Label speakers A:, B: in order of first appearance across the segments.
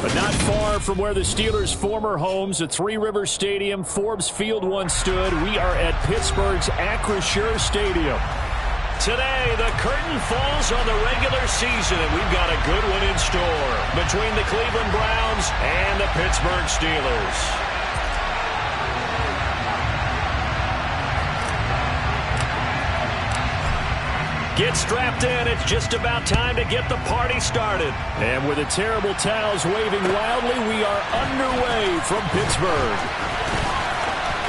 A: But not far from where the Steelers' former homes at Three Rivers Stadium, Forbes Field once stood, we are at Pittsburgh's Acrisure Stadium. Today, the curtain falls on the regular season, and we've got a good one in store between the Cleveland Browns and the Pittsburgh Steelers. Get strapped in. It's just about time to get the party started. And with the terrible towels waving wildly, we are underway from Pittsburgh.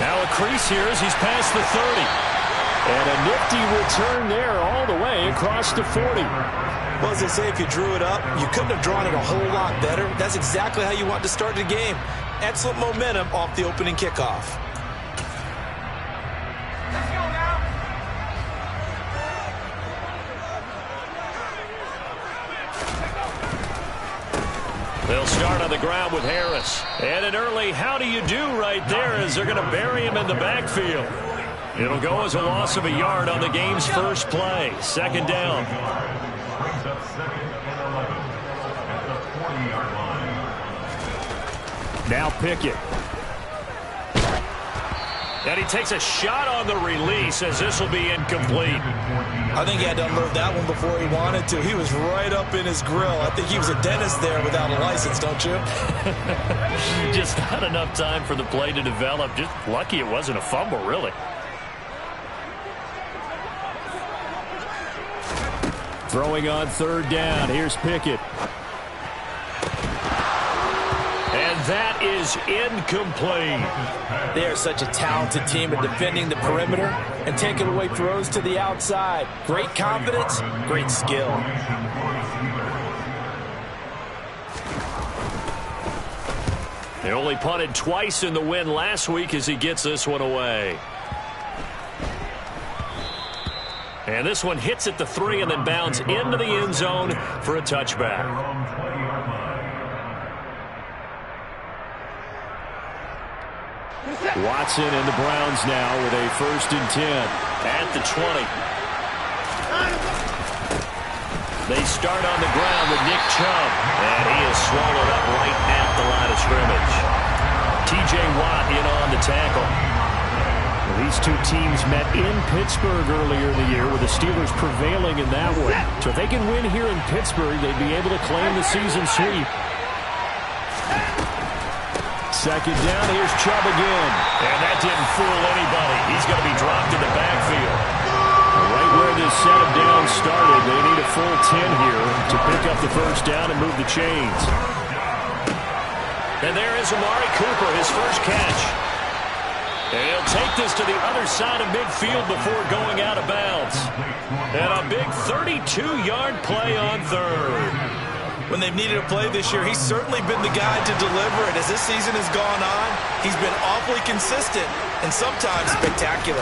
A: Now a crease here as he's past the 30. And a nifty return there all the way across the 40.
B: Well, as they say, if you drew it up, you couldn't have drawn it a whole lot better. That's exactly how you want to start the game. Excellent momentum off the opening kickoff.
A: They'll start on the ground with Harris. And an early how do you do right there as they're going to bury him in the backfield. It'll go as a loss of a yard on the game's first play. Second down. Now Pickett. And he takes a shot on the release as this will be incomplete.
B: I think he had to unload that one before he wanted to. He was right up in his grill. I think he was a dentist there without a license, don't you?
A: Just not enough time for the play to develop. Just lucky it wasn't a fumble, really. Throwing on third down. Here's Pickett. And that is incomplete.
B: They are such a talented team at defending the perimeter and taking away throws to the outside. Great confidence, great skill.
A: They only punted twice in the win last week as he gets this one away. And this one hits at the 3 and then bounds into the end zone for a touchback. Watson and the Browns now with a 1st and 10 at the 20. They start on the ground with Nick Chubb, and he is swallowed up right at the line of scrimmage. T.J. Watt in on the tackle. Well, these two teams met in Pittsburgh earlier in the year with the Steelers prevailing in that one. So if they can win here in Pittsburgh, they'd be able to claim the season sweep. Second down, here's Chubb again. And that didn't fool anybody. He's going to be dropped in the backfield. Right where this set of downs started, they need a full 10 here to pick up the first down and move the chains. And there is Amari Cooper, his first catch. And he'll take this to the other side of midfield before going out of bounds. And a big 32-yard play on third.
B: When they've needed a play this year, he's certainly been the guy to deliver it. As this season has gone on, he's been awfully consistent and sometimes spectacular.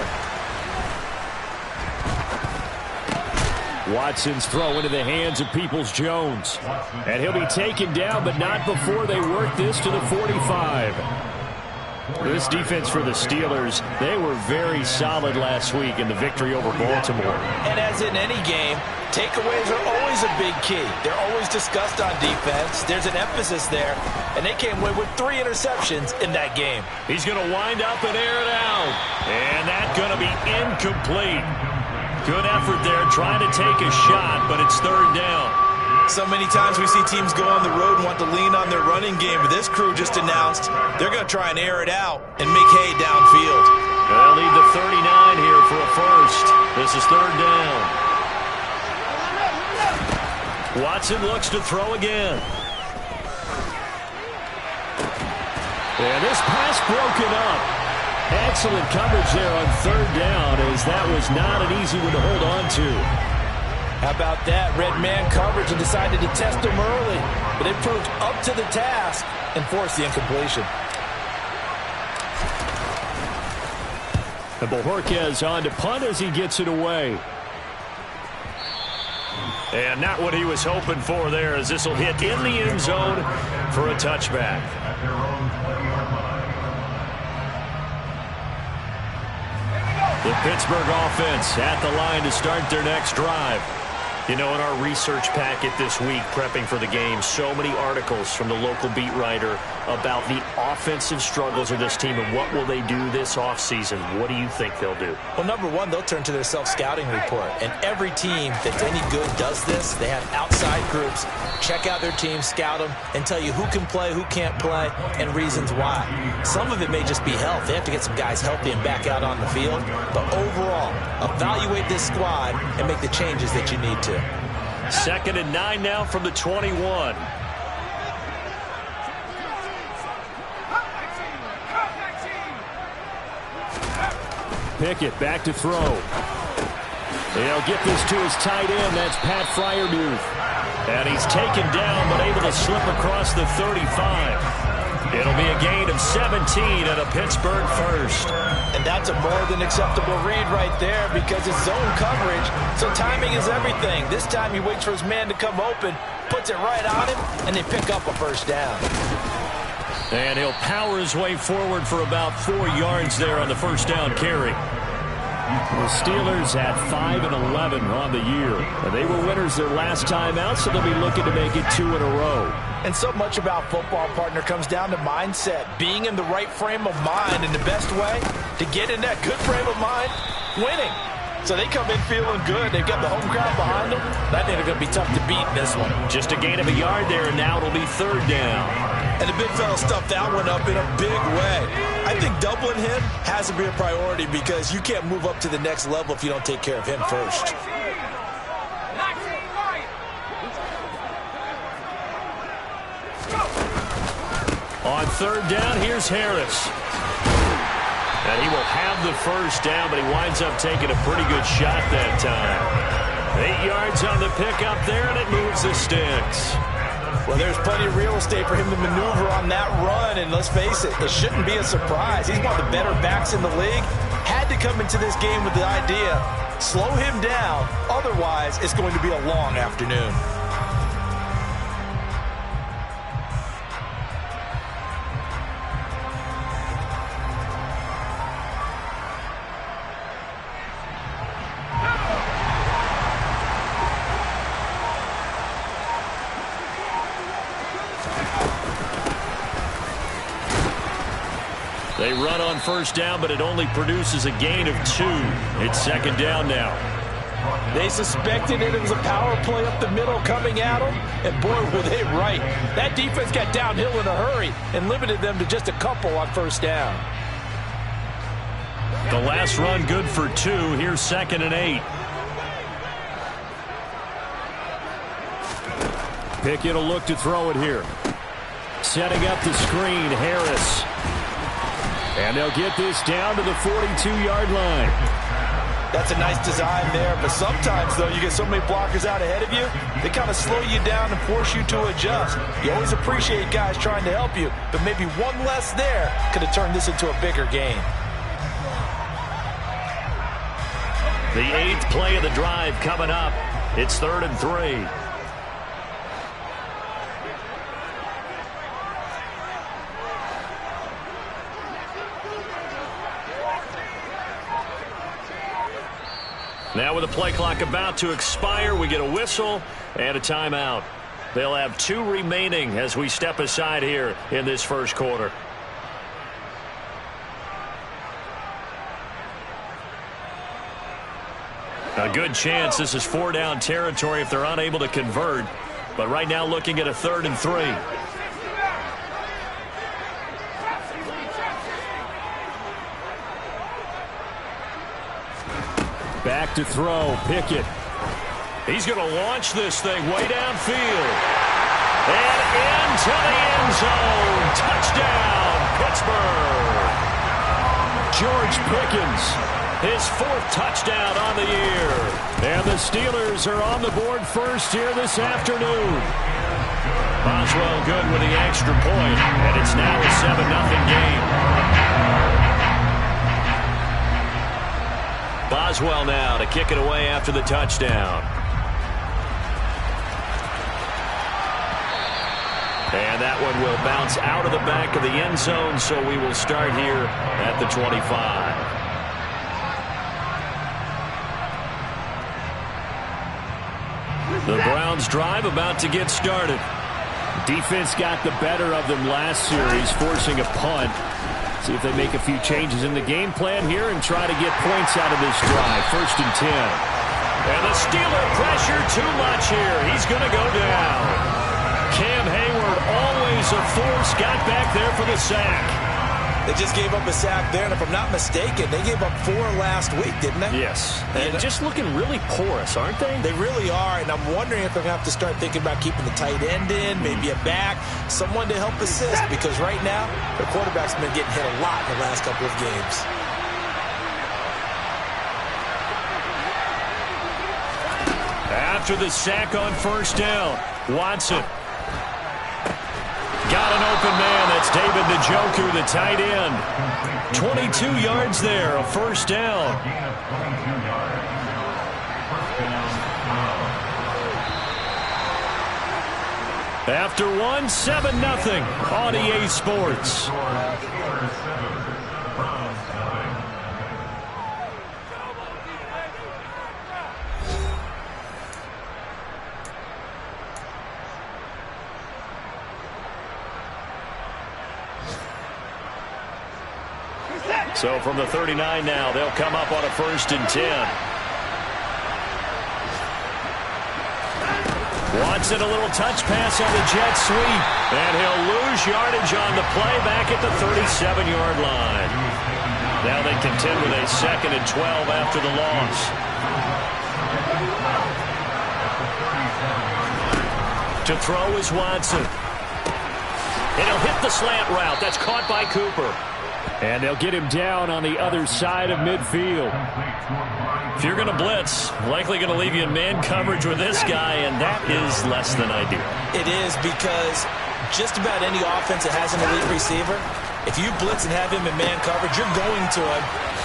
A: Watson's throw into the hands of Peoples-Jones. And he'll be taken down, but not before they work this to the 45. This defense for the Steelers, they were very solid last week in the victory over Baltimore.
B: And as in any game, takeaways are always a big key. They're always discussed on defense. There's an emphasis there, and they came away with 3 interceptions in that game.
A: He's going to wind up and air it out. And that's going to be incomplete. Good effort there trying to take a shot, but it's third down.
B: So many times we see teams go on the road and want to lean on their running game, but this crew just announced they're going to try and air it out and make hay downfield.
A: They'll lead the 39 here for a first. This is third down. Watson looks to throw again. And this pass broken up. Excellent coverage there on third down, as that was not an easy one to hold on to.
B: How about that? Red man coverage and decided to test him early. But it proved up to the task and forced the incompletion.
A: And Bojorquez on to punt as he gets it away. And not what he was hoping for there, as this will hit in the end zone for a touchback. The Pittsburgh offense at the line to start their next drive. You know, in our research packet this week, prepping for the game, so many articles from the local beat writer about the offensive struggles of this team and what will they do this offseason. What do you think they'll do?
B: Well, number one, they'll turn to their self-scouting report. And every team that's any good does this. They have outside groups, check out their team, scout them, and tell you who can play, who can't play, and reasons why. Some of it may just be health. They have to get some guys healthy and back out on the field. But overall, evaluate this squad and make the changes that you need to.
A: 2nd and 9 now from the 21. Pickett back to throw. They'll get this to his tight end. That's Pat Freiermuth. And he's taken down but able to slip across the 35. It'll be a gain of 17 and a Pittsburgh first.
B: And that's a more than acceptable read right there because it's zone coverage, so timing is everything. This time he waits for his man to come open, puts it right on him, and they pick up a first down.
A: And he'll power his way forward for about 4 yards there on the first down carry. The Steelers had 5 and 11 on the year. And they were winners their last time out, so they'll be looking to make it 2 in a row.
B: And so much about football, partner, comes down to mindset. Being in the right frame of mind, and the best way to get in that good frame of mind, winning. So they come in feeling good. They've got the home crowd behind them. I think they're going to be tough to beat in this one.
A: Just a gain of a yard there, and now it'll be 3rd down.
B: And the big fella stuffed that one up in a big way. I think doubling him has to be a priority because you can't move up to the next level if you don't take care of him first.
A: On 3rd down, here's Harris. And he will have the first down, but he winds up taking a pretty good shot that time. 8 yards on the pickup there, and it moves the sticks.
B: Well, there's plenty of real estate for him to maneuver on that run, and let's face it, it shouldn't be a surprise. He's one of the better backs in the league. Had to come into this game with the idea, slow him down, otherwise it's going to be a long afternoon.
A: They run on first down, but it only produces a gain of 2. It's 2nd down now.
B: They suspected it was a power play up the middle coming at them, and boy, were they right. That defense got downhill in a hurry and limited them to just a couple on first down.
A: The last run good for 2. Here's 2nd and 8. Pickett will look to throw it here. Setting up the screen, Harris. And they'll get this down to the 42-yard line.
B: That's a nice design there, but sometimes, though, you get so many blockers out ahead of you, they kind of slow you down and force you to adjust. You always appreciate guys trying to help you, but maybe one less there could have turned this into a bigger game.
A: The 8th play of the drive coming up. It's 3rd and 3. Now with the play clock about to expire, we get a whistle and a timeout. They'll have 2 remaining as we step aside here in this first quarter. A good chance this is 4-down territory if they're unable to convert. But right now looking at a 3rd and 3. Back to throw, Pickett. He's going to launch this thing way downfield. And into the end zone. Touchdown, Pittsburgh. George Pickens, his 4th touchdown on the year. And the Steelers are on the board first here this afternoon. Boswell good with the extra point, and it's now a 7-0 game. Boswell now to kick it away after the touchdown. And that one will bounce out of the back of the end zone, so we will start here at the 25. The Browns drive about to get started.
C: Defense got the better of them last series, forcing a punt. See if they make a few changes in the game plan here and try to get points out of this drive. 1st and 10.
A: And the Steeler pressure too much here. He's going to go down. Cam Hayward, always a force, got back there for the sack.
B: They just gave up a sack there, and if I'm not mistaken, they gave up 4 last week, didn't they?
A: Yes. And just looking really porous, aren't they?
B: They really are, and I'm wondering if they're going to have to start thinking about keeping the tight end in, maybe a back, someone to help assist, because right now, their quarterback's been getting hit a lot in the last couple of games.
A: After the sack on 1st down, Watson. Got an open man. That's David Njoku, the tight end. 22 yards there, a 1st down. After 1, 7-0 on EA Sports. So from the 39 now, they'll come up on a 1st and 10. Watson, a little touch pass on the jet sweep. And he'll lose yardage on the play back at the 37-yard line. Now they contend with a 2nd and 12 after the loss. To throw is Watson. And he'll hit the slant route. That's caught by Cooper.
C: And they'll get him down on the other side of midfield.
A: If you're going to blitz, likely going to leave you in man coverage with this guy, and that is less than ideal.
B: It is, because just about any offense that has an elite receiver, if you blitz and have him in man coverage, you're going to him,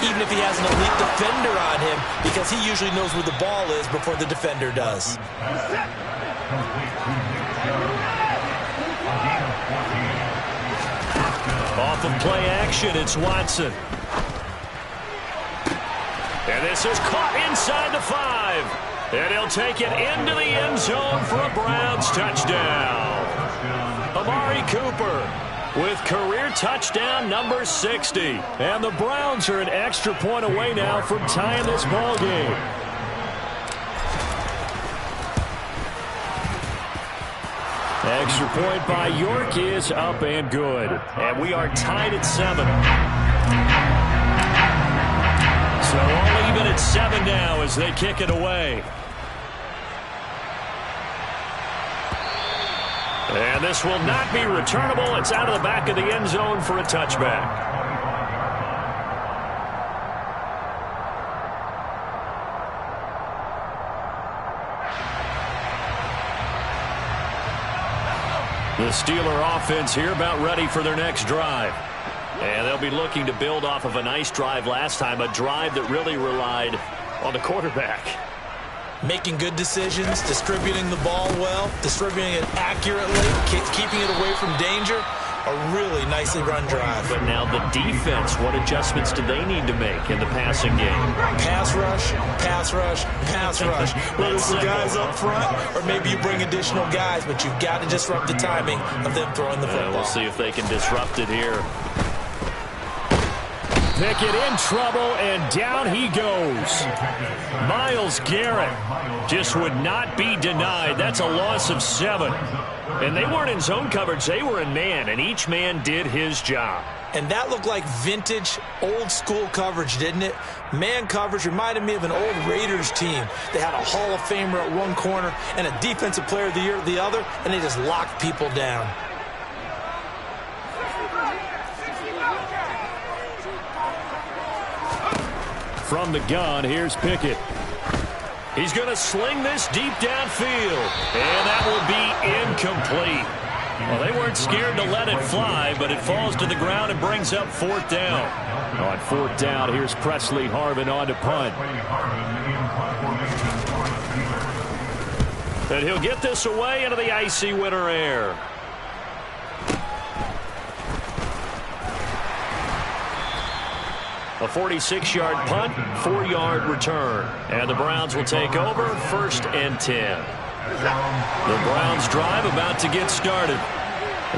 B: even if he has an elite defender on him, because he usually knows where the ball is before the defender does.
A: Off of play action, it's Watson. And this is caught inside the 5. And he'll take it into the end zone for a Browns touchdown. Amari Cooper with career touchdown number 60.
C: And the Browns are an extra point away now from tying this ball game. Extra point by York is up and good.
A: And we are tied at 7. So all even at 7 now as they kick it away. And this will not be returnable. It's out of the back of the end zone for a touchback. The Steeler offense here about ready for their next drive. And they'll be looking to build off of a nice drive last time, a drive that really relied on the quarterback.
B: Making good decisions, distributing the ball well, distributing it accurately, keeping it away from danger. A really nicely run drive.
A: But now the defense, what adjustments do they need to make in the passing game?
B: Pass rush, pass rush, pass rush. Whether it's the guys up front or maybe you bring additional guys, but you've got to disrupt the timing of them throwing the football.
A: We'll see if they can disrupt it here.
C: Pickett in trouble, and down he goes.
A: Myles Garrett just would not be denied. That's a loss of 7. And they weren't in zone coverage. They were in man, and each man did his job.
B: And that looked like vintage, old-school coverage, didn't it? Man coverage reminded me of an old Raiders team. They had a Hall of Famer at one corner and a Defensive Player of the Year at the other, and they just locked people down.
C: From the gun, here's Pickett.
A: He's going to sling this deep downfield, and that will be incomplete. Well, they weren't scared to let it fly, but it falls to the ground and brings up 4th down.
C: On 4th down, here's Presley Harvin on to punt.
A: And he'll get this away into the icy winter air. A 46-yard punt, 4-yard return. And the Browns will take over 1st and 10. The Browns drive about to get started.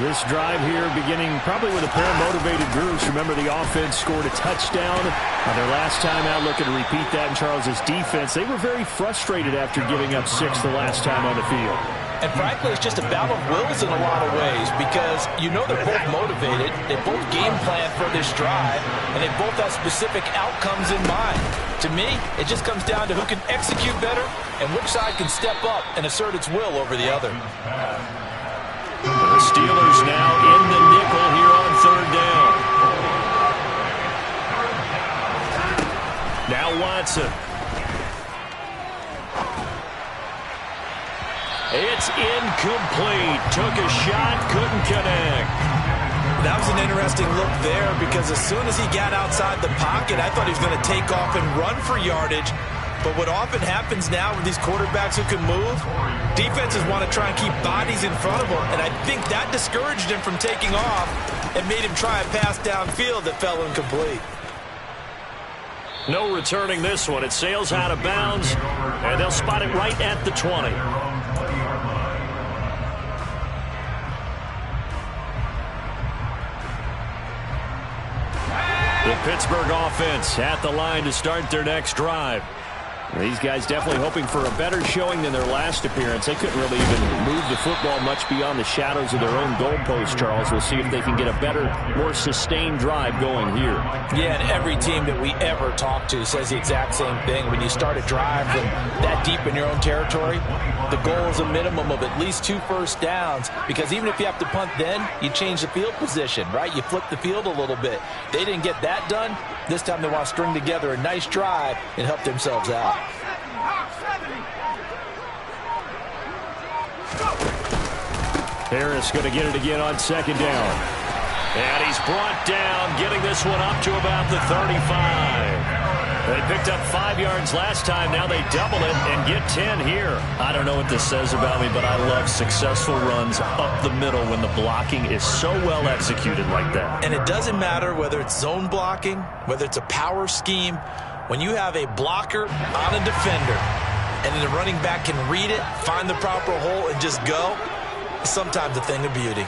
C: This drive here beginning probably with a pair of motivated groups. Remember, the offense scored a touchdown on their last time out. Looking to repeat that in Charles's defense. They were very frustrated after giving up 6 the last time on the field.
B: And frankly, it's just a battle of wills in a lot of ways because you know they're both motivated. They both game plan for this drive, and they both have specific outcomes in mind. To me, it just comes down to who can execute better and which side can step up and assert its will over the other.
A: The Steelers now in the nickel here on 3rd down. Now Watson. It's incomplete. Took a shot, couldn't connect.
B: That was an interesting look there because as soon as he got outside the pocket, I thought he was going to take off and run for yardage. But what often happens now with these quarterbacks who can move, defenses want to try and keep bodies in front of them, and I think that discouraged him from taking off and made him try a pass downfield that fell incomplete.
A: No returning this one. It sails out of bounds, and they'll spot it right at the 20. The Pittsburgh offense at the line to start their next drive.
C: These guys definitely hoping for a better showing than their last appearance. They couldn't really even move the football much beyond the shadows of their own goalpost, Charles. We'll see if they can get a better, more sustained drive going here.
B: Yeah, and every team that we ever talk to says the exact same thing. When you start a drive from that deep in your own territory, the goal is a minimum of at least 2 first downs, because even if you have to punt then, you change the field position, right? You flip the field a little bit. They didn't get that done. This time they want to string together a nice drive and help themselves out.
C: Harris going to get it again on 2nd down.
A: And he's brought down, getting this one up to about the 35. They picked up 5 yards last time. Now they double it and get 10 here. I don't know what this says about me, but I love successful runs up the middle when the blocking is so well executed like that.
B: And it doesn't matter whether it's zone blocking, whether it's a power scheme. When you have a blocker on a defender and then the running back can read it, find the proper hole, and just go, it's sometimes a thing of beauty.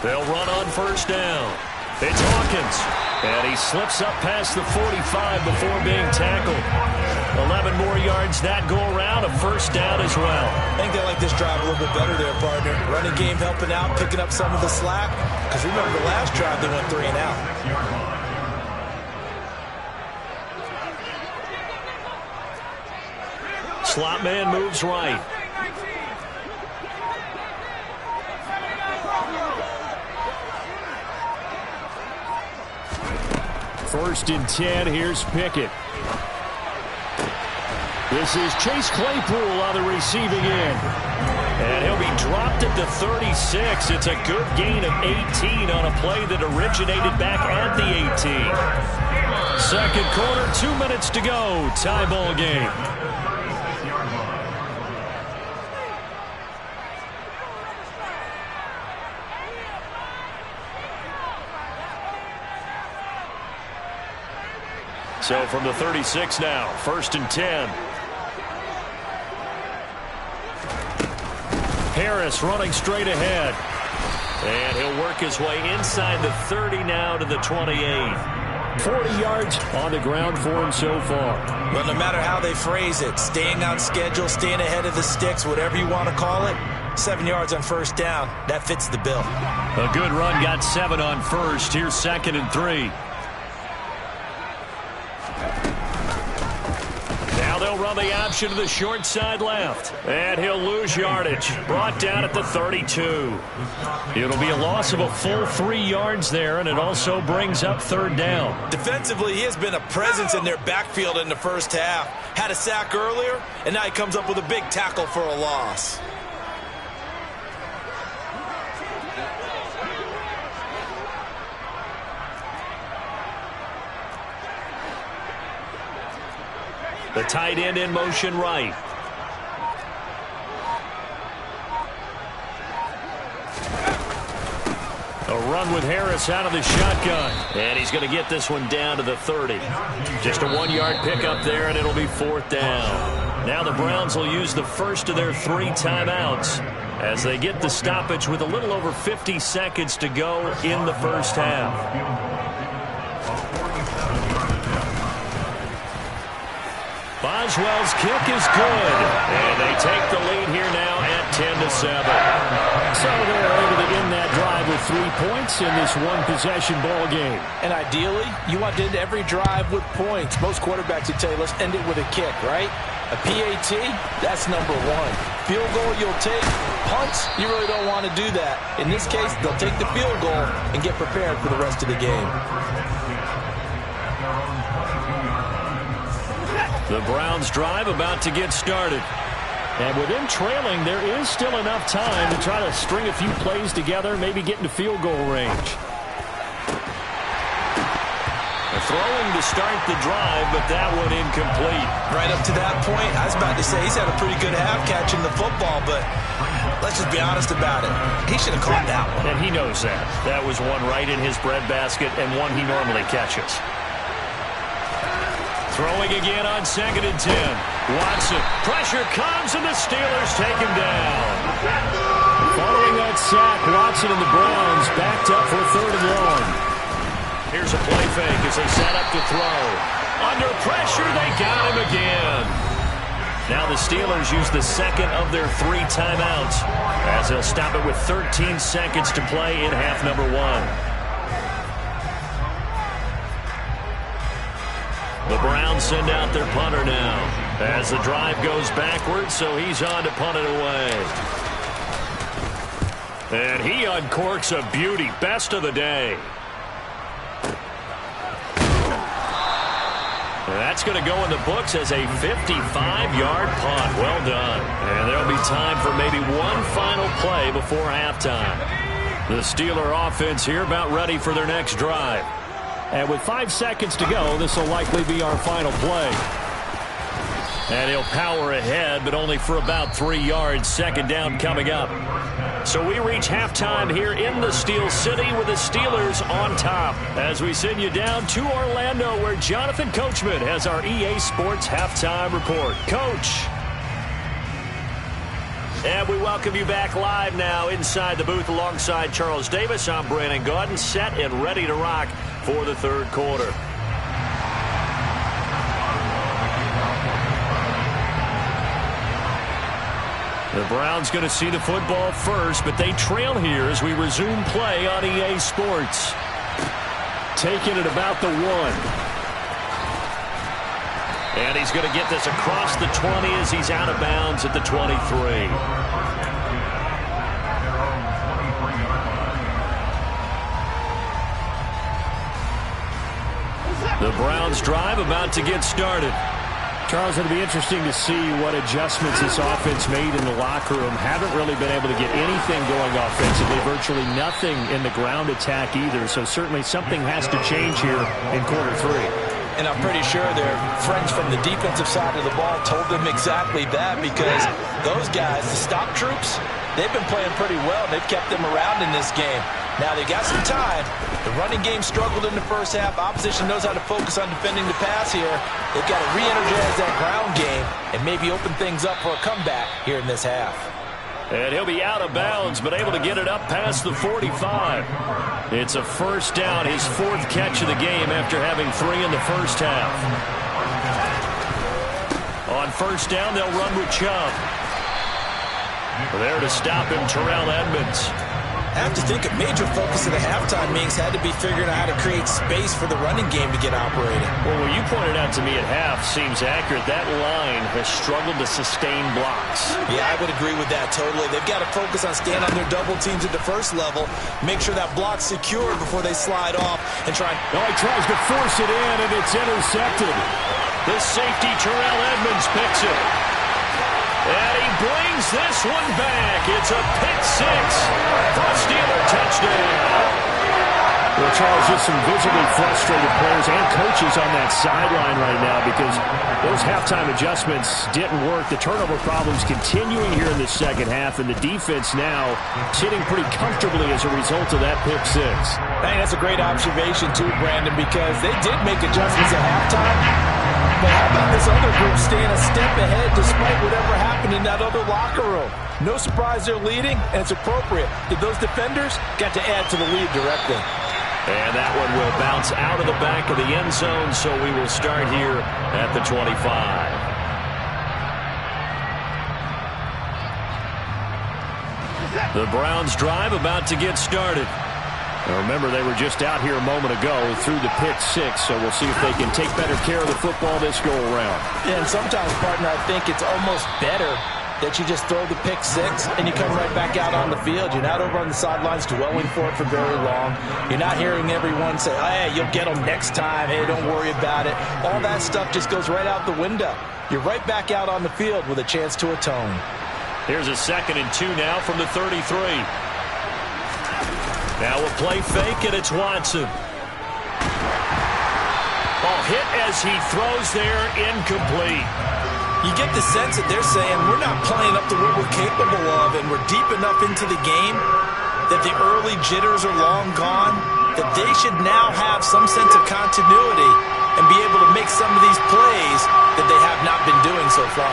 A: They'll run on 1st down. It's Hawkins. And he slips up past the 45 before being tackled. 11 more yards that go around, a 1st down as well.
B: I think they like this drive a little bit better there, partner. Running game helping out, picking up some of the slack. Because remember the last drive, they went 3 and out.
A: Slot man moves right.
C: First and 10, here's Pickett. This is Chase Claypool on the receiving end.
A: And he'll be dropped at the 36. It's a good gain of 18 on a play that originated back at the 18. 2nd quarter, 2 minutes to go. Tie ball game. So from the 36 now, 1st and 10. Harris running straight ahead. And he'll work his way inside the 30 now to the 28.
C: 40 yards on the ground for him so far.
B: Well, no matter how they phrase it, staying on schedule, staying ahead of the sticks, whatever you want to call it, 7 yards on 1st down, that fits the bill.
A: A good run, got 7 on 1st. Here's 2nd and 3. They'll run the option to the short side left. And he'll lose yardage. Brought down at the 32. It'll be a loss of a full 3 yards there, and it also brings up 3rd down.
B: Defensively, he has been a presence in their backfield in the 1st half. Had a sack earlier, and now he comes up with a big tackle for a loss.
A: The tight end in motion right. A
C: run with Harris out of the shotgun.
A: And he's going to get this one down to the 30. Just a 1-yard pickup there, and it'll be 4th down. Now the Browns will use the first of their 3 timeouts as they get the stoppage with a little over 50 seconds to go in the first half. Boswell's kick is good, and they take the lead here now at 10-7.
C: So they're able to end that drive with 3 points in this one-possession ball game.
B: And ideally, you want to end every drive with points. Most quarterbacks would tell you, let's end it with a kick, right? A PAT, that's number 1. Field goal you'll take. Punts, you really don't want to do that. In this case, they'll take the field goal and get prepared for the rest of the game.
A: The Browns drive about to get started.
C: And with them trailing, there is still enough time to try to string a few plays together, maybe get into field goal range.
A: Throwing to start the drive, but that one incomplete.
B: Right up to that point, I was about to say he's had a pretty good half catching the football, but let's just be honest about it. He should have caught that one.
A: And he knows that. That was one right in his breadbasket and one he normally catches. Throwing again on 2nd and 10. Watson. Pressure comes, and the Steelers take him down.
C: Following that sack, Watson and the Browns backed up for 3rd and long.
A: Here's a play fake as they set up to throw. Under pressure, they got him again. Now the Steelers use the second of their 3 timeouts as they'll stop it with 13 seconds to play in half number 1. The Browns send out their punter now as the drive goes backwards, so he's on to punt it away. And he uncorks a beauty. Best of the day. That's going to go in the books as a 55-yard punt. Well done. And there'll be time for maybe one final play before halftime. The Steeler offense here about ready for their next drive.
C: And with 5 seconds to go, this will likely be our final play.
A: And he'll power ahead, but only for about 3 yards. 2nd down coming up. So we reach halftime here in the Steel City with the Steelers on top. As we send you down to Orlando, where Jonathan Coachman has our EA Sports halftime report. Coach. And we welcome you back live now inside the booth alongside Charles Davis. I'm Brandon Gaudin, set and ready to rock for the 3rd quarter. The Browns going to see the football first, but they trail here as we resume play on EA Sports.
C: Taking it about the 1.
A: And he's going to get this across the 20 as he's out of bounds at the 23. The Browns drive about to get started.
C: Charles, it'll be interesting to see what adjustments this offense made in the locker room. Haven't really been able to get anything going offensively. Virtually nothing in the ground attack either. So certainly something has to change here in quarter 3.
B: And I'm pretty sure their friends from the defensive side of the ball told them exactly that, because those guys, the stop troops, they've been playing pretty well. They've kept them around in this game. Now they got some time. The running game struggled in the first half. Opposition knows how to focus on defending the pass here. They've got to re-energize that ground game and maybe open things up for a comeback here in this half.
A: And he'll be out of bounds, but able to get it up past the 45. It's a 1st down, his 4th catch of the game after having 3 in the first half. On 1st down, they'll run with Chubb. There to stop him, Terrell Edmunds.
B: I have to think a major focus of the halftime meetings had to be figuring out how to create space for the running game to get operating.
A: Well, what you pointed out to me at half seems accurate. That line has struggled to sustain blocks.
B: Yeah, I would agree with that totally. They've got to focus on staying on their double teams at the first level, make sure that block's secured before they slide off and try.
C: Oh, he tries to force it in, and it's intercepted.
A: The safety, Terrell Edmunds, picks it. And he brings this one back. It's a pick 6 for a Steeler touchdown.
C: Well, Charles, just some visibly frustrated players and coaches on that sideline right now because those halftime adjustments didn't work. The turnover problems continuing here in the second half, and the defense now sitting pretty comfortably as a result of that pick six.
B: Hey, that's a great observation too, Brandon, because they did make adjustments at halftime. But how about this other group staying a step ahead despite whatever happened in that other locker room? No surprise they're leading, and it's appropriate. Those defenders got to add to the lead directly.
A: And that one will bounce out of the back of the end zone, so we will start here at the 25. The Browns drive about to get started.
C: Now remember, they were just out here a moment ago through the pick six, so we'll see if they can take better care of the football this go-around.
B: Yeah, and sometimes, partner, I think it's almost better that you just throw the pick six and you come right back out on the field. You're not over on the sidelines dwelling for it for very long. You're not hearing everyone say, hey, you'll get them next time. Hey, don't worry about it. All that stuff just goes right out the window. You're right back out on the field with a chance to atone.
A: Here's a 2nd and 2 now from the 33. Now a play fake, and it's Watson. Ball hit as he throws there, incomplete.
B: You get the sense that they're saying we're not playing up to what we're capable of, and we're deep enough into the game that the early jitters are long gone, that they should now have some sense of continuity and be able to make some of these plays that they have not been doing so far.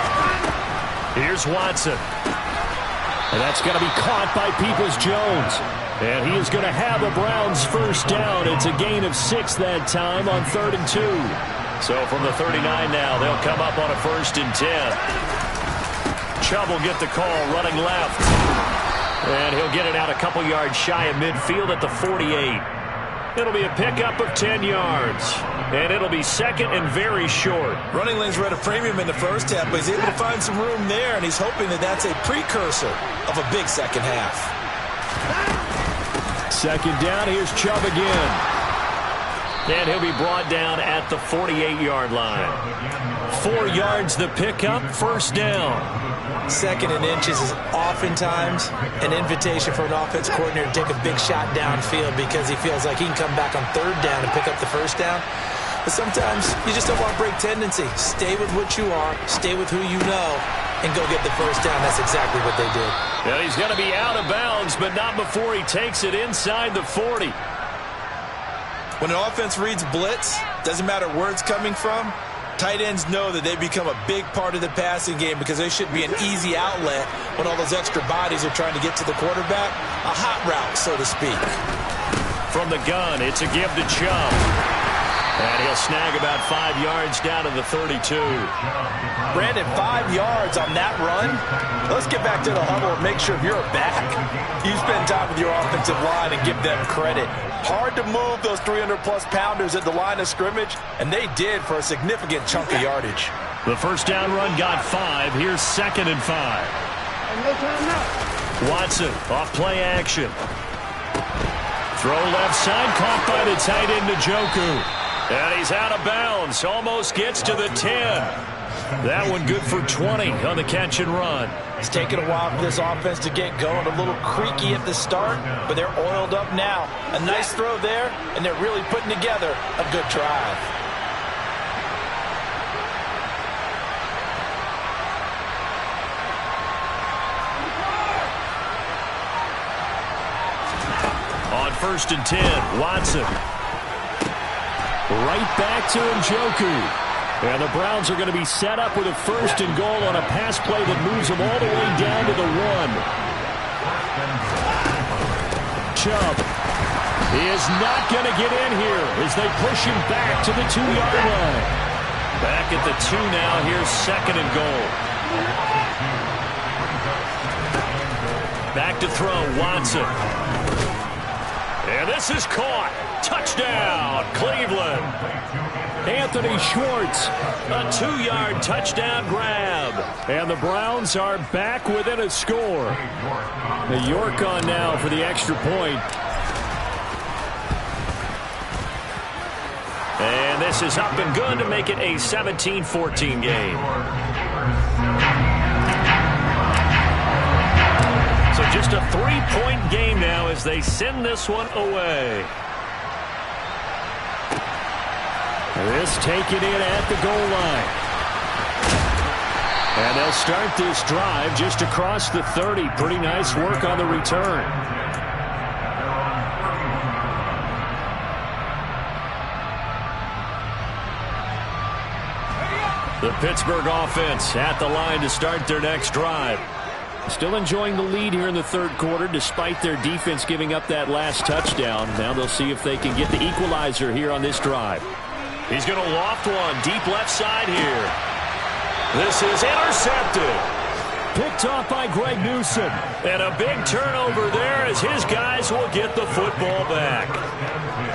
A: Here's Watson.
C: And that's going to be caught by Peoples-Jones. And he is going to have a Browns first down. It's a gain of 6 that time on 3rd and 2.
A: So from the 39 now, they'll come up on a 1st and 10. Chubb will get the call running left. And he'll get it out a couple yards shy of midfield at the 48. It'll be a pickup of 10 yards. And it'll be 2nd and very short.
B: Running lanes were at a premium in the first half, but he's able to find some room there, and he's hoping that that's a precursor of a big second half.
C: 2nd down, here's Chubb again.
A: And he'll be brought down at the 48-yard line. 4 yards the pickup, 1st down.
B: 2nd and inches is oftentimes an invitation for an offense coordinator to take a big shot downfield because he feels like he can come back on 3rd down and pick up the 1st down. But sometimes you just don't want to break tendency. Stay with what you are, stay with who you know, and go get the 1st down. That's exactly what they did.
A: And he's going to be out of bounds, but not before he takes it inside the 40.
B: When an offense reads blitz, doesn't matter where it's coming from, tight ends know that they become a big part of the passing game because they should be an easy outlet when all those extra bodies are trying to get to the quarterback. A hot route, so to speak.
A: From the gun, it's a give to Chubb. And he'll snag about 5 yards down to the 32.
B: Brandon, 5 yards on that run. Let's get back to the huddle and make sure you're back. You spend time with your offensive line and give them credit. Hard to move those 300-plus pounders at the line of scrimmage, and they did for a significant chunk of yardage.
A: The 1st down run got 5. Here's 2nd and 5. Watson off play action. Throw left side, caught by the tight end Njoku. And he's out of bounds, almost gets to the 10. That one good for 20 on the catch and run.
B: It's taken a while for this offense to get going. A little creaky at the start, but they're oiled up now. A nice throw there, and they're really putting together a good drive.
A: On 1st and 10, Watson.
C: Right back to Njoku. And the Browns are going to be set up with a 1st and goal on a pass play that moves them all the way down to the 1. Chubb. He is not going to get in here as they push him back to the 2-yard line.
A: Back at the 2 now. Here's 2nd and goal. Back to throw, Watson. And this is caught. Touchdown, Cleveland.
C: Anthony Schwartz.
A: A 2-yard touchdown grab.
C: And the Browns are back within a score. The York on now for the extra point.
A: And this is up and good to make it a 17-14 game. So just a 3-point game now as they send this one away.
C: This taken in at the goal line. And they'll start this drive just across the 30. Pretty nice work on the return. The Pittsburgh offense at the line to start their next drive. Still enjoying the lead here in the third quarter despite their defense giving up that last touchdown. Now they'll see if they can get the equalizer here on this drive.
A: He's going to loft one deep left side here. This is intercepted.
C: Picked off by Greg Newsome.
A: And a big turnover there as his guys will get the football back.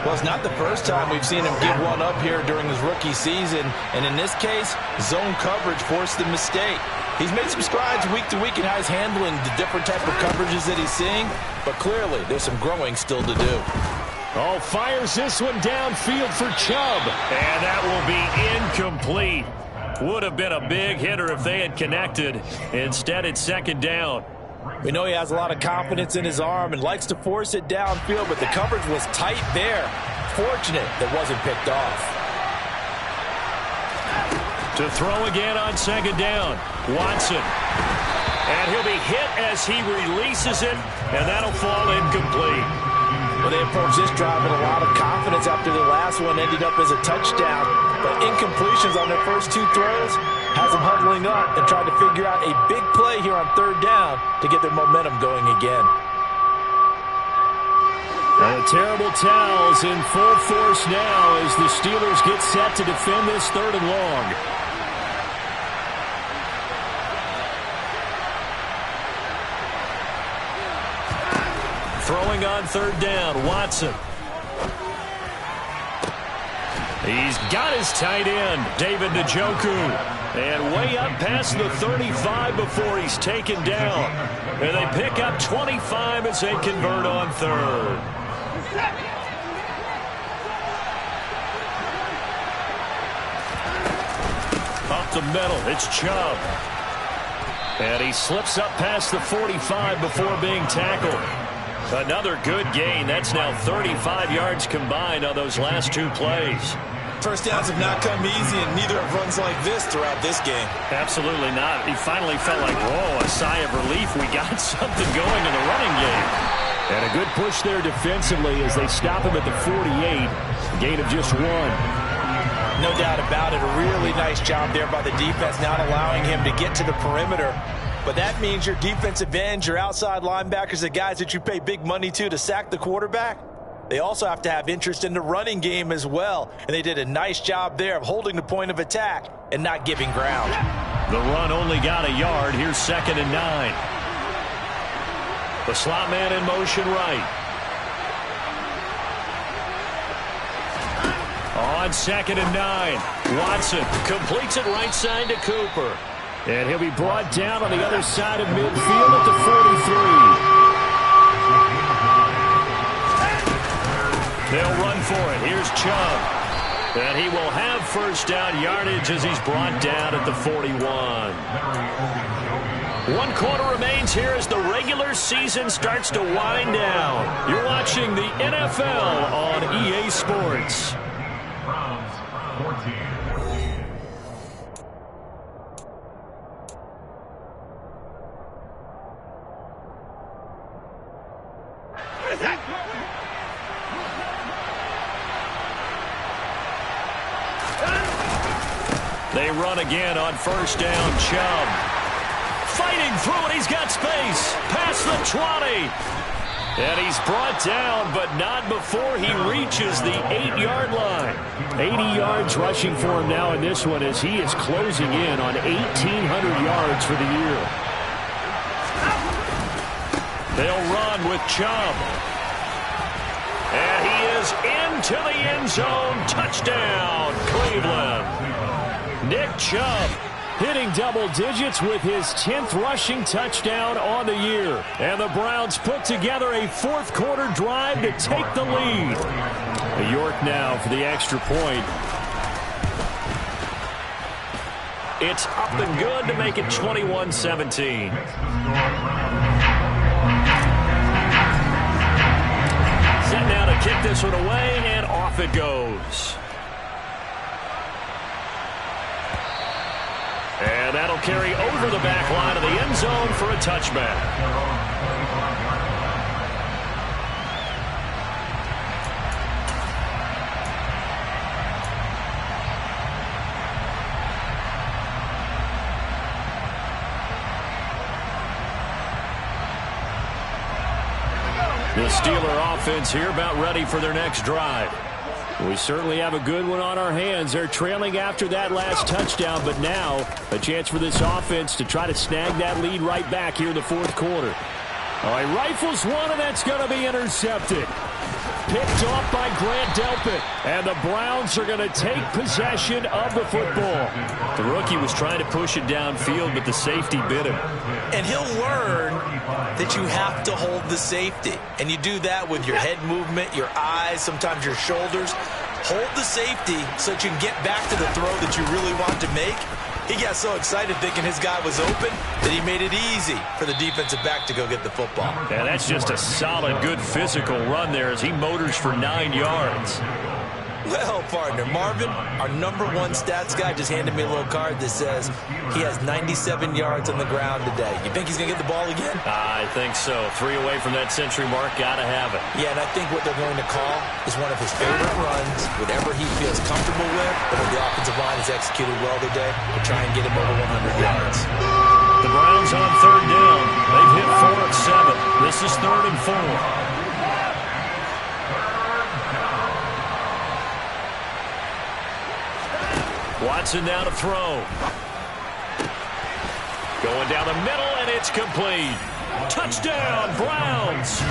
B: Well, it's not the first time we've seen him give one up here during his rookie season. And in this case, zone coverage forced the mistake. He's made some strides week to week in how he's handling the different type of coverages that he's seeing. But clearly, there's some growing still to do.
C: Oh, fires this one downfield for Chubb.
A: And that will be incomplete. Would have been a big hitter if they had connected. Instead, it's second down.
B: We know he has a lot of confidence in his arm and likes to force it downfield, but the coverage was tight there. Fortunate that wasn't picked off.
A: To throw again on second down, Watson. And he'll be hit as he releases it, and that'll fall incomplete.
B: Well, they approached this drive with a lot of confidence after the last one ended up as a touchdown. But incompletions on their first two throws has them huddling up and trying to figure out a big play here on third down to get their momentum going again.
C: And the terrible towels in full force now as the Steelers get set to defend this third and long.
A: Throwing on third down, Watson. He's got his tight end, David Njoku. And way up past the 35 before he's taken down. And they pick up 25 as they convert on third. Up the middle, it's Chubb. And he slips up past the 45 before being tackled. Another good gain. That's now 35 yards combined on those last two plays.
B: First downs have not come easy, and neither have runs like this throughout this game.
A: Absolutely not. He finally felt like, whoa, a sigh of relief. We got something going in the running game.
C: And a good push there defensively as they stop him at the 48. A gain of just one.
B: No doubt about it. A really nice job there by the defense, not allowing him to get to the perimeter. But that means your defensive ends, your outside linebackers, the guys that you pay big money to sack the quarterback, they also have to have interest in the running game as well. And they did a nice job there of holding the point of attack and not giving ground.
A: The run only got a yard. Here's 2nd and 9. The slot man in motion right. On 2nd and 9, Watson completes it right side to Cooper.
C: And he'll be brought down on the other side of midfield at the 43.
A: They'll run for it. Here's Chubb. And he will have first down yardage as he's brought down at the 41. 1 quarter remains here as the regular season starts to wind down. You're watching the NFL on EA Sports. They run again on first down. Chubb fighting through it. He's got space. Past the 20. And he's brought down, but not before he reaches the 8-yard line.
C: 80 yards rushing for him now in this one as he is closing in on 1,800 yards for the year.
A: They'll run with Chubb. And he is into the end zone. Touchdown, Cleveland. Nick Chubb
C: hitting double digits with his 10th rushing touchdown on the year. And the Browns put together a fourth quarter drive to take the lead. York now for the extra point.
A: It's up and good to make it 21-17. Set now to kick this one away, and off it goes. carry over the back line of the end zone for a touchback. The Steeler offense here about ready for their next drive. We certainly have a good one on our hands. They're trailing after that last touchdown, but now a chance for this offense to try to snag that lead right back here in the fourth quarter. All right, rifles one, and that's going to be intercepted. Picked off by Grant Delpit, and the Browns are going to take possession of the football. The rookie was trying to push it downfield, but the safety bit him.
B: And he'll learn that you have to hold the safety. And you do that with your head movement, your eyes, sometimes your shoulders. Hold the safety so that you can get back to the throw that you really want to make. He got so excited thinking his guy was open that he made it easy for the defensive back to go get the football.
A: Yeah, that's just a solid, good physical run there as he motors for 9 yards.
B: Well, partner, Marvin, our #1 stats guy, just handed me a little card that says he has 97 yards on the ground today. You think he's going to get the ball again?
A: I think so. 3 away from that century mark. Got to have it.
B: Yeah, and I think what they're going to call is one of his favorite runs, whatever he feels comfortable with, but if the offensive line has executed well today, to try and get him over 100 yards.
A: The Browns on 3rd down. They've hit 4 of 7. This is 3rd and 4. Watson now to throw. Going down the middle, and it's complete. Touchdown, Browns.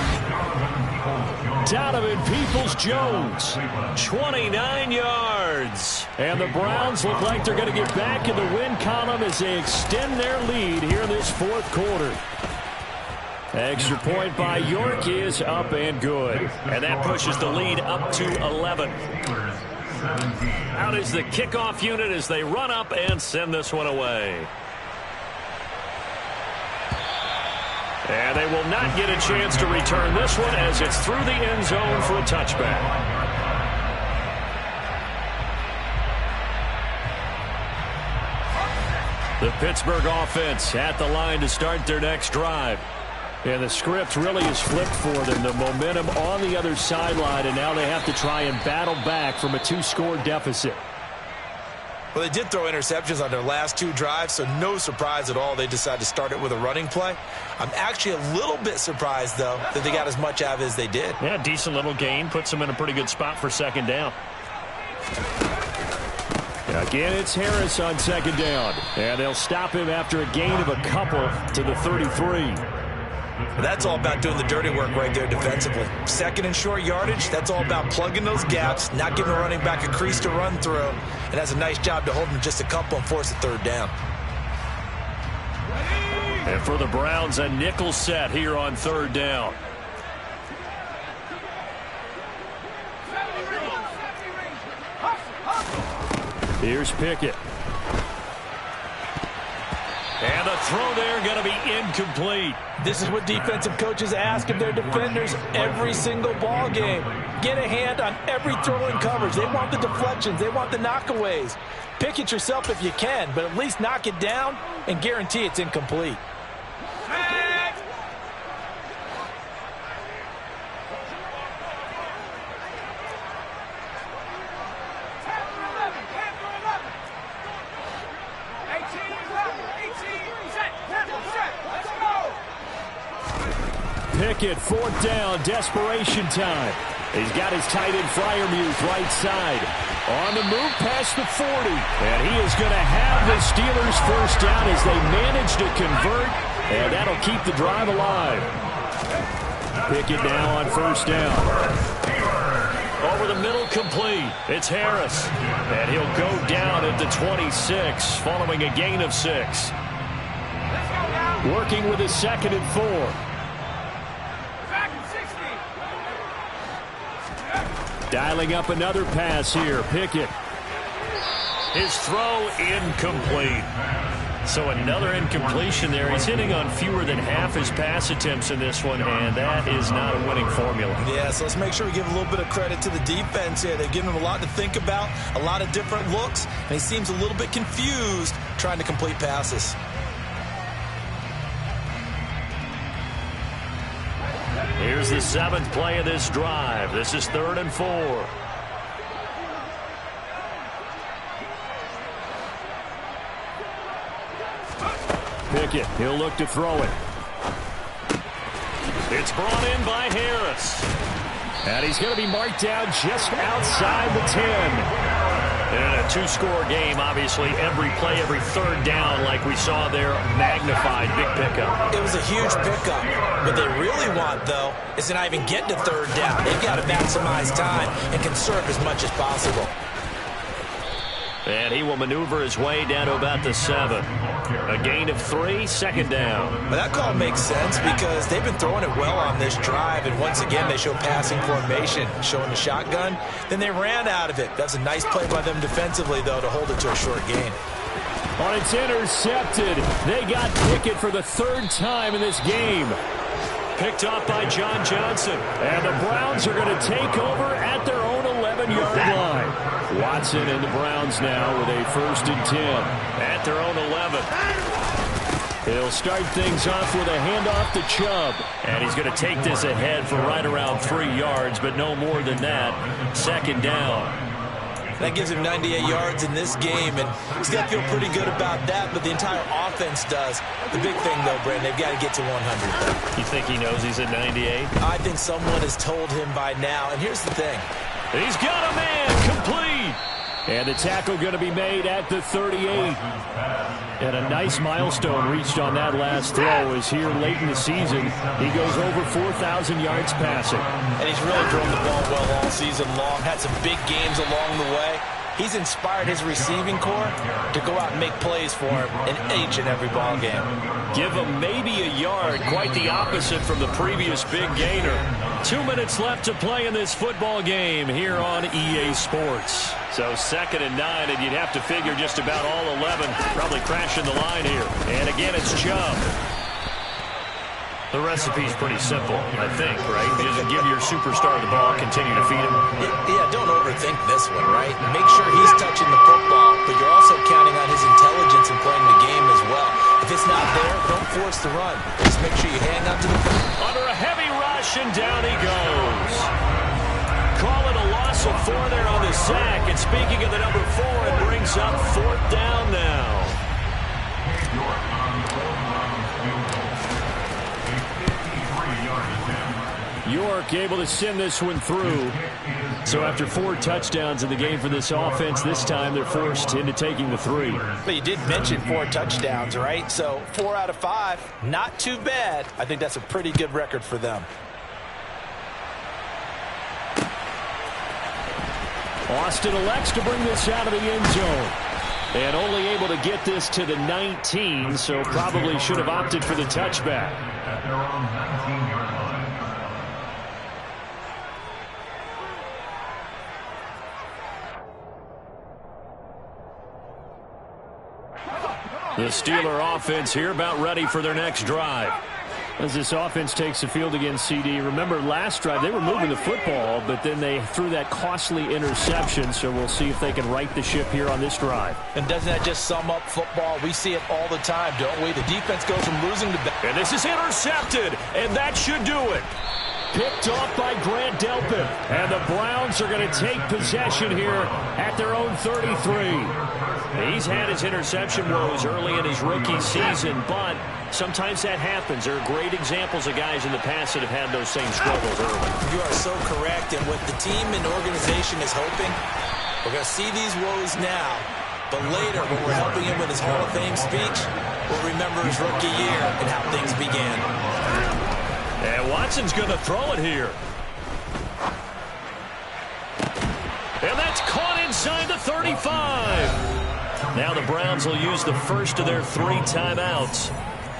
A: Donovan Peoples-Jones, 29 yards. And the Browns look like they're going to get back in the win column as they extend their lead here in this fourth quarter. Extra point by York is up and good. And that pushes the lead up to 11. Out is the kickoff unit as they run up and send this one away. And they will not get a chance to return this one as it's through the end zone for a touchback. The Pittsburgh offense at the line to start their next drive. And the script really is flipped for them. The momentum on the other sideline, and now they have to try and battle back from a 2-score deficit.
B: Well, they did throw interceptions on their last 2 drives, so no surprise at all they decided to start it with a running play. I'm actually a little bit surprised, though, that they got as much out of it as they did.
A: Yeah, decent little gain. Puts them in a pretty good spot for 2nd down. Again, it's Harris on 2nd down. And they'll stop him after a gain of a couple to the 33.
B: That's all about doing the dirty work right there defensively. 2nd and short yardage, that's all about plugging those gaps, not giving a running back a crease to run through, and that's a nice job to hold him just a couple and force a 3rd down.
A: And for the Browns, a nickel set here on 3rd down. Here's Pickett. And the throw there going to be incomplete.
B: This is what defensive coaches ask of their defenders every single ball game. Get a hand on every throw in coverage. They want the deflections. They want the knockaways. Pick it yourself if you can, but at least knock it down and guarantee it's incomplete.
C: Pickett, 4th down, desperation time. He's got his tight end Freiermuth right side. On the move past the 40. And he is going to have the Steelers 1st down as they manage to convert. And that'll keep the drive alive. Pickett now on 1st down.
A: Over the middle, complete. It's Harris. And he'll go down at the 26 following a gain of 6.
C: Working with his 2nd and 4. Dialing up another pass here. Pickett.
A: His throw incomplete. So another incompletion there. He's hitting on fewer than half his pass attempts in this one, and that is not a winning formula.
B: Yeah, so let's make sure we give a little bit of credit to the defense here. They've given him a lot to think about, a lot of different looks, and he seems a little bit confused trying to complete passes.
A: Here's the 7th play of this drive. This is 3rd and 4.
C: Pickett, he'll look to throw it.
A: It's brought in by Harris.
C: And he's going to be marked down just outside the 10.
A: In a two-score game, obviously, every play, every third down, like we saw there, magnified, big pickup.
B: It was a huge pickup. What they really want, though, is to not even get to 3rd down. They've got to maximize time and conserve as much as possible.
A: And he will maneuver his way down to about the 7. A gain of 3, 2nd down.
B: Well, that call makes sense because they've been throwing it well on this drive, and once again they show passing formation, showing the shotgun. Then they ran out of it. That's a nice play by them defensively, though, to hold it to a short gain.
C: On its intercepted. They got Pickett for the 3rd time in this game.
A: Picked up by John Johnson.
C: And the Browns are going to take over at their own 11-yard line. Watson and the Browns now with a 1st and 10.
A: At their own 11.
C: He'll start things off with a handoff to Chubb.
A: And he's going to take this ahead for right around 3 yards, but no more than that. 2nd down.
B: That gives him 98 yards in this game, and he's got to feel pretty good about that, but the entire offense does. The big thing, though, Brandon, they've got to get to 100.
A: You think he knows he's at 98?
B: I think someone has told him by now, and here's the thing.
A: He's got a man complete.
C: And the tackle going to be made at the 38. And a nice milestone reached on that last throw is here late in the season. He goes over 4,000 yards passing.
B: And he's really thrown the ball well all season long. Had some big games along the way. He's inspired his receiving corps to go out and make plays for him in each and every ball game.
A: Give him maybe a yard. Quite the opposite from the previous big gainer. 2 minutes left to play in this football game here on EA Sports. So 2nd and 9, and you'd have to figure just about all 11 probably crashing the line here. And again, it's Chubb. The recipe's pretty simple, I think, right? Just give your superstar the ball, continue to feed him.
B: Yeah, don't overthink this one, right? Make sure he's touching the football, but you're also counting on his intelligence in playing the game as well. If it's not there, don't force the run. Just make sure you hang on to the football.
A: Under a heavy rush, and down he goes. Call it a loss of 4 there on the sack. And speaking of the number 4, it brings up 4th down now.
C: York able to send this one through. So after 4 touchdowns in the game for this offense, this time they're forced into taking the 3.
B: But you did mention 4 touchdowns, right? So 4 out of 5, not too bad. I think that's a pretty good record for them.
C: Austin elects to bring this out of the end zone. And only able to get this to the 19, so probably should have opted for the touchback.
D: At their own 19-yard line.
A: The Steeler offense here about ready for their next drive.
C: As this offense takes the field against CD, remember last drive they were moving the football, but then they threw that costly interception, so we'll see if they can right the ship here on this drive.
B: And doesn't that just sum up football? We see it all the time, don't we? The defense goes from losing to back.
A: And this is intercepted, and that should do it.
C: Picked off by Grant Delpit. And the Browns are going to take possession here at their own 33.
A: He's had his interception woes early in his rookie season, but sometimes that happens. There are great examples of guys in the past that have had those same struggles early.
B: You are so correct, and what the team and organization is hoping, we're going to see these woes now, but later when we're helping him with his Hall of Fame speech, we'll remember his rookie year and how things began.
A: And Watson's going to throw it here. And that's caught inside the 35. Now the Browns will use the first of their 3 timeouts.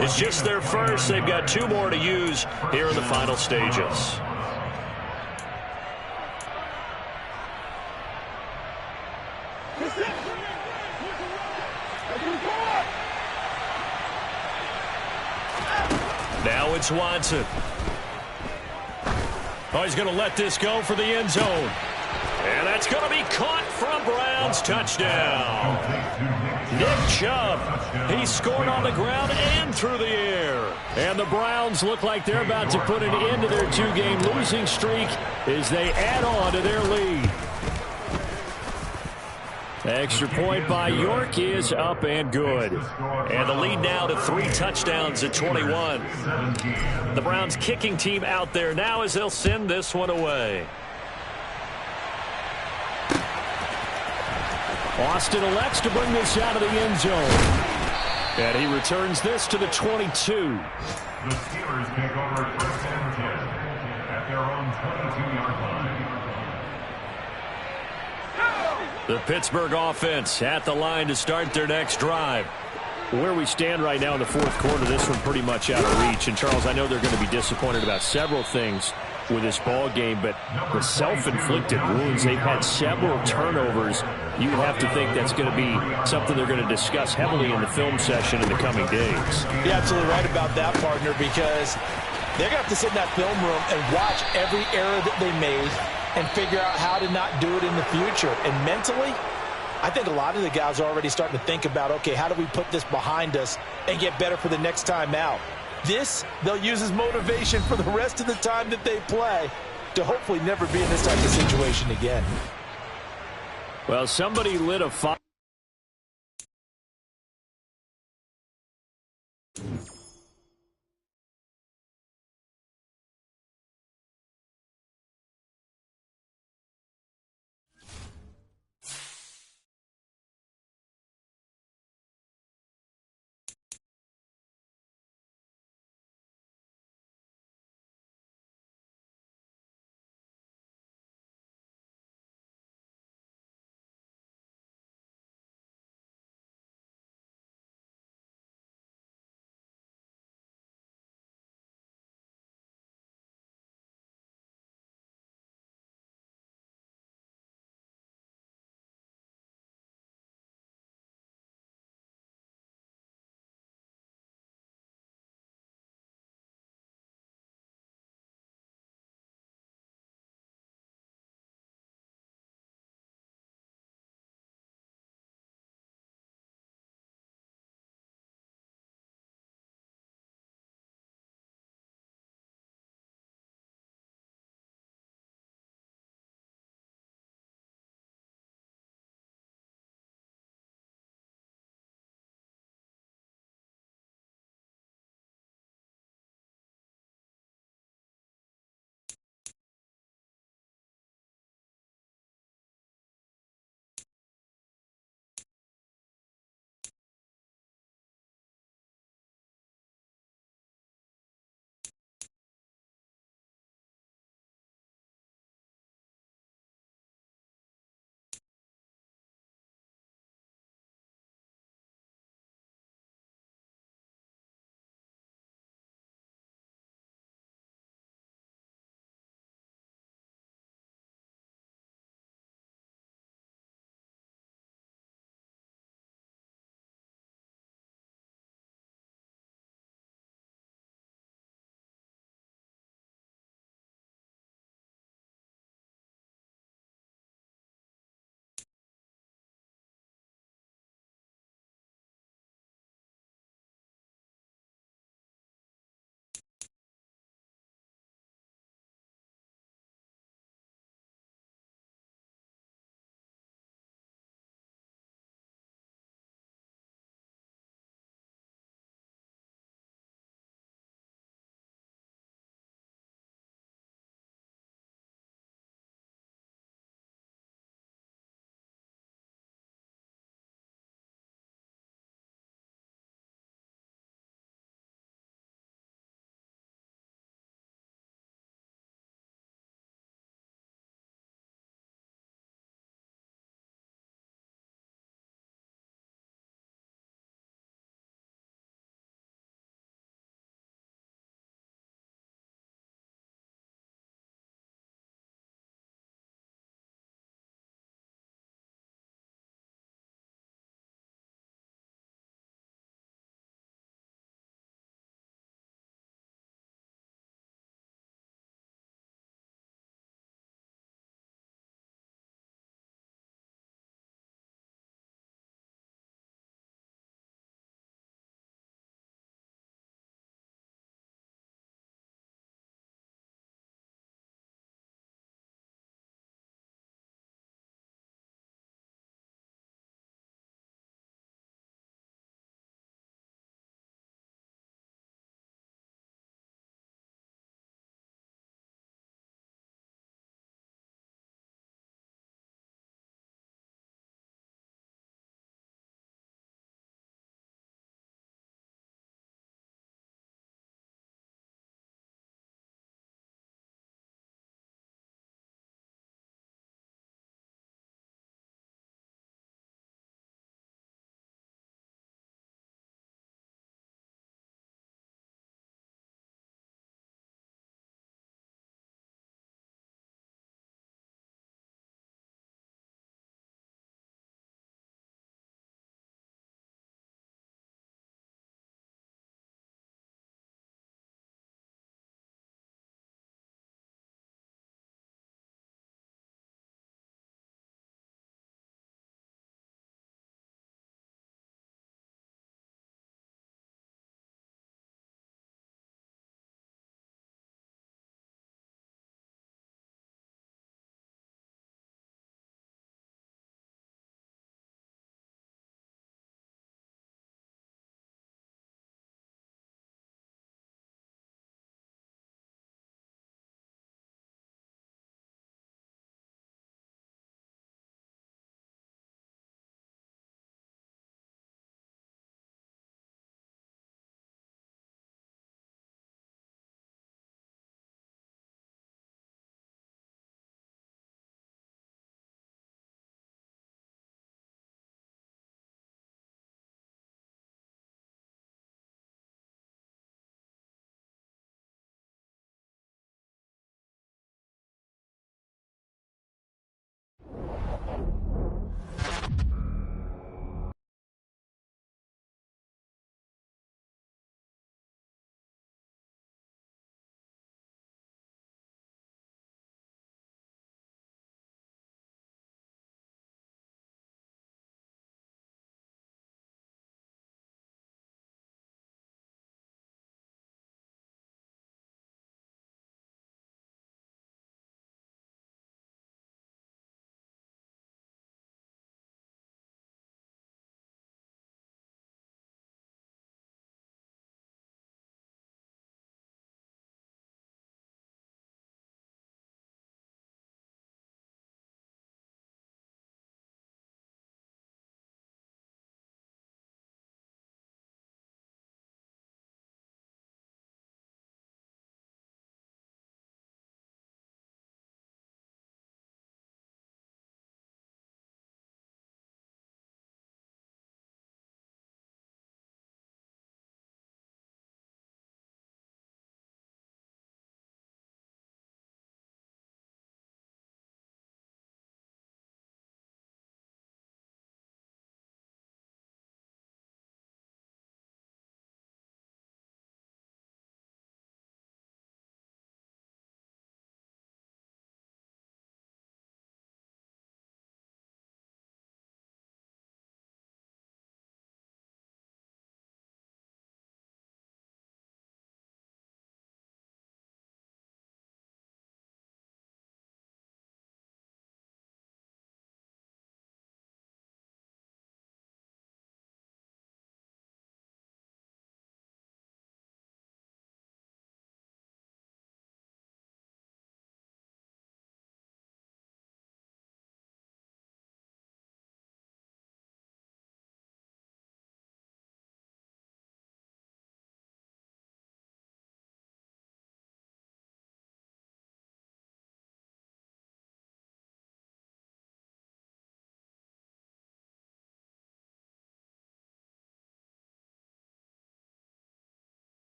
A: It's just their first. They've got 2 more to use here in the final stages. Now it's Watson. Oh, he's going to let this go for the end zone. And And that's going to be caught for a Browns touchdown. Nick Chubb, he scored on the ground and through the air.
C: And the Browns look like they're about to put an end to their two-game losing streak as they add on to their lead. Extra point by York is up and good.
A: And the lead now to 3 touchdowns at 21. The Browns kicking team out there now as they'll send this one away.
C: Austin elects to bring this out of the end zone. And he returns this to the 22.
D: The Steelers take over 1st and 10 at their own 22-yard line.
A: The Pittsburgh offense at the line to start their next drive.
C: Where we stand right now in the fourth quarter, this one pretty much out of reach. And, Charles, I know they're going to be disappointed about several things with this ball game, but the self-inflicted wounds, they've had several turnovers. You have to think that's going to be something they're going to discuss heavily in the film session in the coming days.
B: You're absolutely right about that, partner, because they're going to have to sit in that film room and watch every error that they made and figure out how to not do it in the future. And mentally, I think a lot of the guys are already starting to think about, okay, how do we put this behind us and get better for the next time out? This, they'll use as motivation for the rest of the time that they play to hopefully never be in this type of situation again.
C: Well, somebody lit a fire.